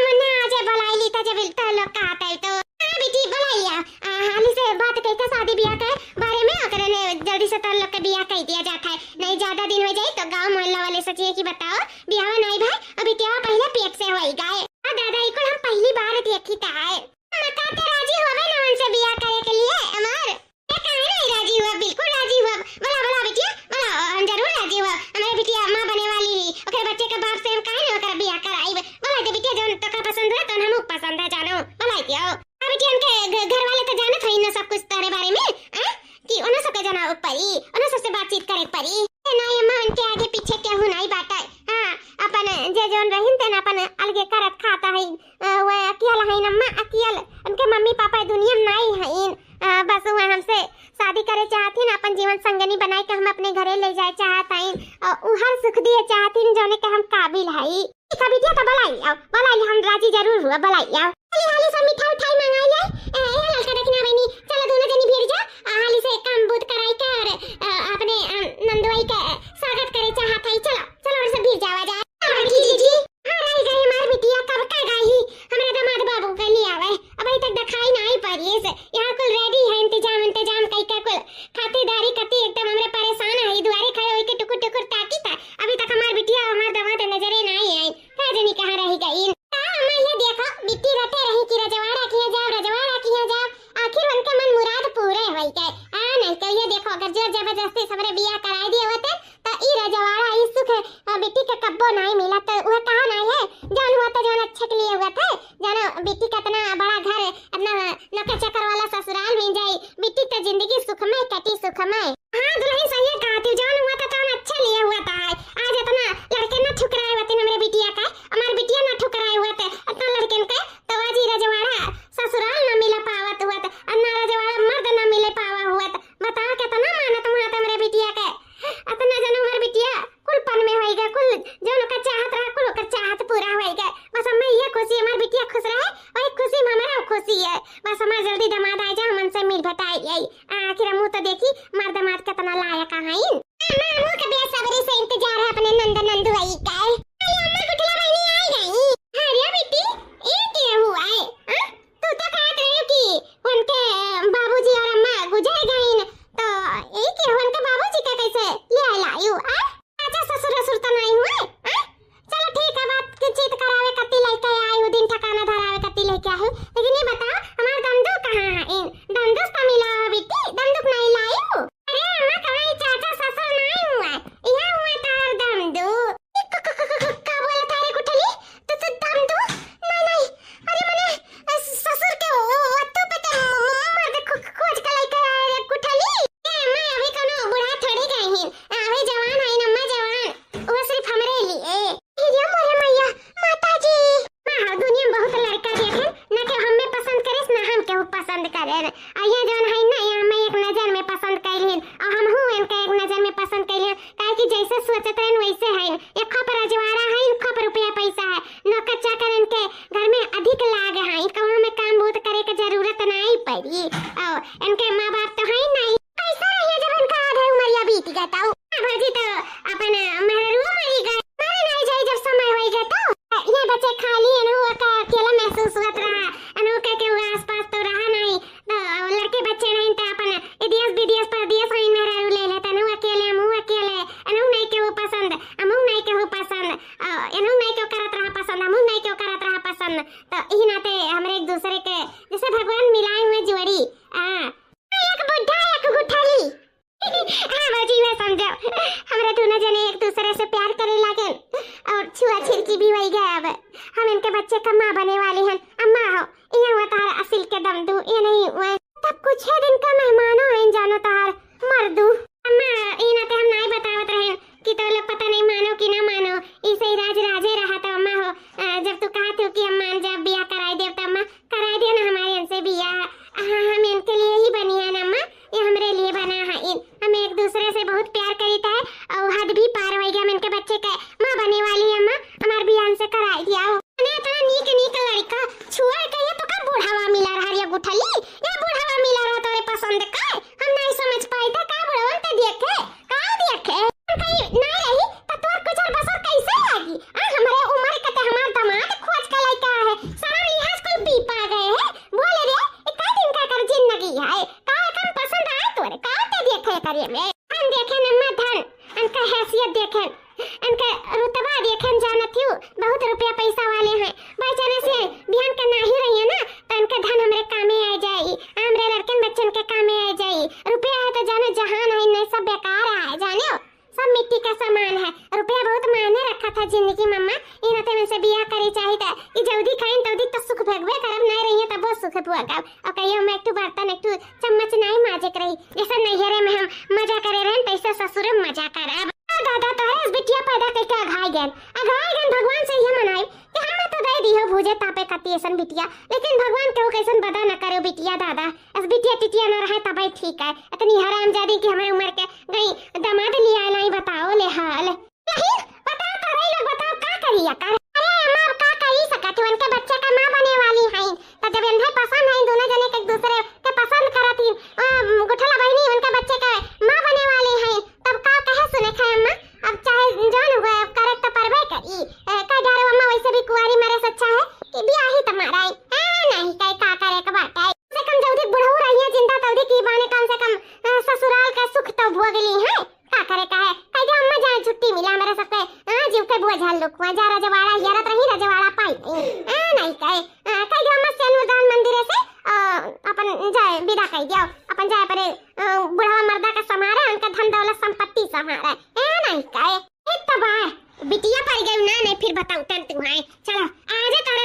मने आज बुलाई ली त जब तो लोग कहते तो बेटी बुलाइया हाली से बात कई के शादी ब्याह के बारे में अगर ने जल्दी से तार लोग के बियाह कई दिया जाता है नहीं ज्यादा दिन हो जाए तो गांव मोहल्ला वाले सोचिए कि बताओ बियाह नहीं भाई अभी क्या पहले पेट से होई गए दादा को हम पहली बार देखी था माता के राजी होवे ना उनसे बियाह करे के लिए अमर काहे नहीं राजी हुआ बिल्कुल राजी हुआ बोला बिटिया बोला हम जरूर राजी हुआ हमारे बिटिया मां बने वाली है ओकरे बच्चे के बाप से हम काहे नहीं ओकरा बियाह कराई बोला दे बिटिया जोन तो का पसंद है तो हम पसंद है जानो बोला दियो बिटिया उनके घर वाले तो जानत है ना सब कुछ तारे बारे में कि उन सब के जाना परी उन सब से बातचीत करे परी नहीं अम्मा उनके आगे पीछे केहू नहीं बाटा हां अपन जे जोन रहिन तन अपन अलगे करत खाता है वो अकेला है अम्मा अकेला उनके मम्मी पापा दुनिया में नहीं है बस वो हमसे शादी करे चाहती ना अपन जीवन संगनी बनाए के हम अपने घरे ले जाए चाहत हईन और हर सुख दिए चाहती जोने के हम काबिल हई बिटिया तो बुलाई हम राजी जरूर हुआ बुलाई आओ हाली अच्छा के लिए हुआ था जानो बेटी का इतना बड़ा घर अपना नौकर चाकर वाला ससुराल मिल जाए बेटी तो जिंदगी सुखमय कटी सुखमय। हाँ दुल्हन सही है कहा तू जान हुआ था अच्छा लिए हुआ था आज इतना लड़के ना ठुकराए हुए थे मेरे बिटिया का हमारे बिटिया ना ठुकराए हुए थे इतना लड़के का तो आज ही रजवाड़ा ससुराल ना मिला पावत हुआ था अन्ना रजवाड़ा मर्द ना मिले पावा हुआ था बताओ कितना मानत हुआ था मेरे बिटिया का इतना जन हमारे बिटिया कुल पन में होएगा कुल जो का चाहत रहा कुल का चाहत पूरा होएगा बस हमें ये खुशी हमारी बिटिया खुश रहे वही खुशी में हमारा खुशी है बस हमारा जल्दी दामाद आ जाए मन से मिल भटाई आई आखिर मुंह तो देखी मार दामाद कितना लायक है मामू का बेसब्री से इंतजार है अपने नंद नंदू आई का अम्मा गुठला बहनी आई गई अरे बेटी ये क्या हुआ है तू तो कहत रही कि उनके बाबूजी और अम्मा गुजर गई न तो ये क्या उनके बाबूजी का कैसे ले लायू अच्छा ससुर ससुर तो नहीं हुए चलो ठीक है बात की चीत करावे कत्ती लेके आई हूं दिन ठिकाना धरावे कत्ती लेके आई लेकिन ये बताओ हमारा दंदू कहां है दंदूस तो मिला बेटी दंदूक नहीं लायू अरे अम्मा कहां चाचा ससुर नहीं हुआ यहां हुआ तार दंदू का बोला तारे गुठली तो दंदू नहीं अरे मने ससुर के वत्तू पे तो मर्द खोज के लेके आए गुठली मैं अभी कोनो बूढ़ा थोड़ी गई हूं अभी जवान है अम्मा जवान वो सिर्फ हमरे लिए ये मोरे मैया माताजी हां दुनिया में बहुत लड़का देखे ना कि हमें पसंद करे ना हम केहू पसंद करे आ ये जौन है ना ये हमें एक नजर में पसंद कैलिन और हम हूं इनका एक नजर में पसंद कैलिन काहे कि जैसे सोचत रहन वैसे है एक खप रजवाड़ा है एक खप रुपया पैसा है नौकर चाकर इनके घर में अधिक लाग है कहूं में काम बहुत करे के जरूरत नहीं पड़ी और इनके मां बाप तो है नहीं कैसा रहिए जब इनका आधा उमरिया बीत गया तो भौजी तो अपन मेहरुआ मरी गए मारे नहीं जाए जब समय हो गया तो ये बच्चे खाली अनु का अकेला महसूस होत रहा अनु के आसपास तो रहा नहीं तो लड़के बच्चे नहीं तो अपन इदियस बिदियस परदियस है मेहरारू ले लेते अनु अकेले अनु नहीं के वो पसंद अमु नहीं के वो पसंद अनु नहीं के करत रहा पसंद अमु नहीं के करत रहा पसंद तो इही नाते हमरे एक दूसरे के जैसे भगवान मिलाए हुए जोड़ी एक बुढ़ा एक गुठली हाँ बाजी मैं समझा हमरा दोनों जने एक दूसरे से प्यार करे लगे और छुआ छिड़की भी वही गया अब हम इनके बच्चे का माँ बने वाली हैं अम्मा हो ये हुआ तार असिल के दम दू ये नहीं हुआ तब कुछ है दिन का मेहमानों हैं जानो तार मर्दू अम्मा ये ना तो हम नहीं बतावत रहे कि तो लोग पता नहीं मानो कि ना मानो इसे ही राज राजे रहा तो अम्मा हो जब तू कहा थी कि हम मान जा बिया कराई दे तो अम्मा कराई दे ना हमारे इनसे बिया हम इनके लिए ही बनी है ना अम्मा ये हमरे लिए बना है हम एक दूसरे से बहुत प्यार करता है और हद भी पार हो गया हम इनके बच्चे का माँ बने वाली है अम्मा हमार बियान से कराई दिया मैंने इतना नीक नीक लड़का छुआ के ये तो का बुढ़ावा मिला रहा ये गुठली ये बुढ़ावा मिला रहा तोरे पसंद का हम नहीं समझ पाए थे का बुढ़ावन ते देखे कहीं नहीं रही तो तोर गुजर बसर कैसे लागी हमारे उम्र के ते हमार दामाद खोज के लड़का है सारा लिहाज कोई पी पा गए है बोले रे इतना दिन का कर जिंदगी है का कम पसंद आए तोरे का ते देखे करिए में हम देखे न धन इनका हैसियत देखे इनका रुतबा देखे जानत हूं बहुत रुपया पैसा वाले हैं बेचारे से बिहान के नहीं रही है ना तो इनका धन हमरे कामे आ जाई हमरे लड़कन बच्चन के कामे आ जाई रुपया है तो जानो जहान है नहीं सब बेकार है जानो सब मिट्टी का सामान है रुपया बहुत मायने रखा था जिंदगी मम्मा इन ते में से बियाह करे चाहिए था कि जल्दी खाइन तल्दी तो सुख भगवे करब नहीं रही है तब वो सुख भुआगा और कहियो मैं एक बर्तन एक चम्मच नहीं माजे रही जैसे नैहरे में हम मजा करे रहन तैसे ससुर में मजा करब दादा तो है बिटिया पैदा करके अघाई गन भगवान से ये मनाई कि हमें तो दे दियो भूजे तापे कती ऐसन बिटिया लेकिन भगवान केहू कैसन बदा न करे बिटिया दादा इस बिटिया टिटिया न रहे तब ठीक है इतनी हरामजादी की हमारी उम्र के गई दामाद लिया नहीं बताओ ले हाल नहीं बताओ तो रही लोग बताओ का करिया कर अरे अम्मा का करी सकत हो उनके बच्चे का मां बने वाली है तो जब इन्हें पसंद है दोनों जने एक दूसरे के पसंद करती गुठला बहनी उनके बच्चे का मां बने वाली है तब का कहे सुने खाए अम्मा अब चाहे जान हुआ करेक्ट तो परबे करी का डरो अम्मा वैसे भी कुंवारी मेरे से अच्छा है कि बियाह ही तुम्हारा है नहीं कई का करे का बात है से कम जल्दी बुढ़ऊ रही है जिंदा तल्दी की बाने कम से कम ससुराल का सुख तो भोगली है का करे का है कई अम्मा जान छुट्टी मिला मेरे सबके जीव के बोझल लोग वहां जा रजवाड़ा यारत रही रजवाड़ा पाई नहीं कई अम्मा से अनुदान मंदिर से अपन जाए विदा कई दियो अपन जाए पर बुढ़वा मर्दा का समारे उनका धन दौलत संपत्ति समारे नहीं कहे एक तो बार बिटिया पर गई ना नहीं फिर बताऊं तन तू है चलो आजे तारे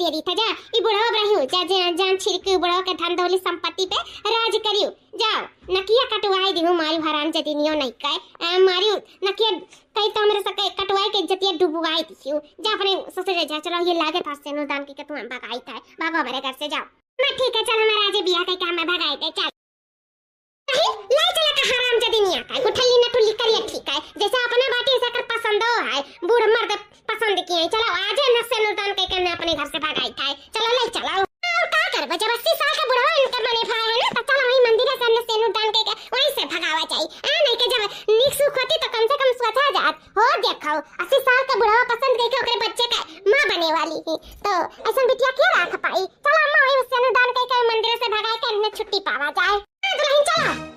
बैठ दिया था जा ई बुढ़वा रही जा जान छिड़के बुढ़वा के धन दौलत संपत्ति पे राज करियो जाओ नकिया कटवाई दिहु मारी हराम जदिनियो नहीं कहे मारी नकिया कई तो हमरे सके कटवाई के इज्जतिया डुबवाई दिहु जा अपने ससुर जा चलो ये लागे था से दान की के तू भगाई था भागो हमारे घर से जाओ मैं ठीक है चल हमारा आज बियाह के काम में भगाई दे चल नहीं लाई चला का हराम जदिनिया का गुठली न टुल्ली करिए ठीक है जैसा अपना बाटी ऐसा कर पसंद हो है बूढ़ मर्द पसंद किए चलो आज न से नुदान के करने अपने घर से भगाई था चलो ले चलो और का करबे जब 80 साल का बुढ़वा इनका मने भाई है ना तो चलो वही मंदिर से न से नुदान के वहीं से भगावा चाहिए नहीं के जब निक सुख होती तो कम से कम स्वतः जात हो देखो 80 साल का बुढ़वा पसंद देखे ओकरे बच्चे का मां बने वाली है तो ऐसा बिटिया क्या राख पाई चलो अम्मा वही से नुदान के मंदिर से भगाई के छुट्टी पावा जाए दुल्हन चलो